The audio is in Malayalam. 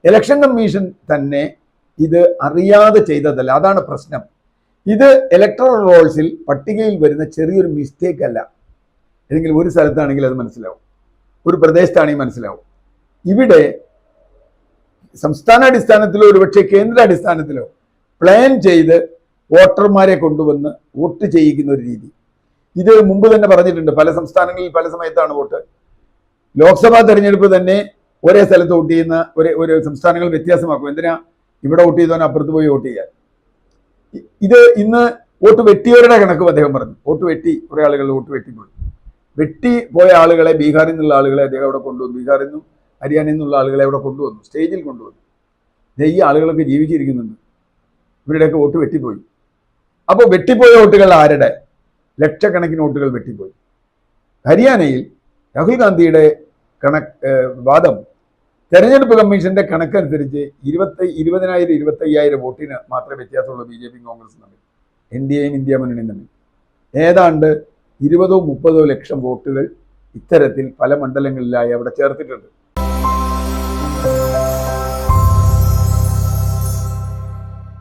ഇലക്ഷൻ കമ്മീഷൻ തന്നെ ഇത് അറിയാതെ ചെയ്തതല്ല, അതാണ് പ്രശ്നം. ഇത് ഇലക്ടറൽ റോൾസിൽ പട്ടികയിൽ വരുന്ന ചെറിയൊരു മിസ്റ്റേക്ക് അല്ല. ഏതെങ്കിലും ഒരു സ്ഥലത്താണെങ്കിൽ അത് മനസ്സിലാവും, ഒരു പ്രദേശത്താണെങ്കിൽ മനസ്സിലാവും. ഇവിടെ സംസ്ഥാനാടിസ്ഥാനത്തിലോ ഒരുപക്ഷെ കേന്ദ്രാടിസ്ഥാനത്തിലോ പ്ലാൻ ചെയ്ത് വോട്ടർമാരെ കൊണ്ടുവന്ന് വോട്ട് ചെയ്യിക്കുന്ന ഒരു രീതി, ഇത് മുമ്പ് തന്നെ പറഞ്ഞിട്ടുണ്ട്. പല സംസ്ഥാനങ്ങളിൽ പല സമയത്താണ് വോട്ട്. ലോക്സഭാ തെരഞ്ഞെടുപ്പ് തന്നെ ഒരേ സ്ഥലത്ത് വോട്ട് ചെയ്യുന്ന ഒരു സംസ്ഥാനങ്ങൾ വ്യത്യാസമാക്കും. എന്തിനാ ഇവിടെ വോട്ട് ചെയ്തവൻ അപ്പുറത്ത് പോയി വോട്ട് ചെയ്യാൻ? ഇത് ഇന്ന് വോട്ട് വെട്ടിയവരുടെ കണക്കും അദ്ദേഹം പറഞ്ഞു. വോട്ട് വെട്ടി, കുറെ ആളുകൾ വോട്ട് വെട്ടിപ്പോയി. വെട്ടി പോയ ആളുകളെ, ബീഹാറിൽ നിന്നുള്ള ആളുകളെ അദ്ദേഹം അവിടെ കൊണ്ടുവന്നു. ബീഹാറിൽ നിന്നും ഹരിയാനയിൽ നിന്നുള്ള ആളുകളെ അവിടെ കൊണ്ടുവന്നു, സ്റ്റേജിൽ കൊണ്ടുവന്നു. ഈ ആളുകളൊക്കെ ജീവിച്ചിരിക്കുന്നുണ്ട്, ഇവരുടെയൊക്കെ വോട്ട് വെട്ടിപ്പോയി. അപ്പോൾ വെട്ടിപ്പോയ വോട്ടുകൾ ആരുടെ? ലക്ഷക്കണക്കിന് വോട്ടുകൾ വെട്ടിപ്പോയി. ഹരിയാനയിൽ രാഹുൽ ഗാന്ധിയുടെ വാദം തെരഞ്ഞെടുപ്പ് കമ്മീഷന്റെ കണക്കനുസരിച്ച് 20,000-25,000 വോട്ടിന് മാത്രമേ വ്യത്യാസമുള്ളൂ BJP കോൺഗ്രസും തമ്മിൽ, NDAയും ഇന്ത്യ മുന്നണിയും തമ്മിൽ. ഏതാണ്ട് 20-30 ലക്ഷം വോട്ടുകൾ ഇത്തരത്തിൽ പല മണ്ഡലങ്ങളിലായി അവിടെ ചേർത്തിട്ടുണ്ട്.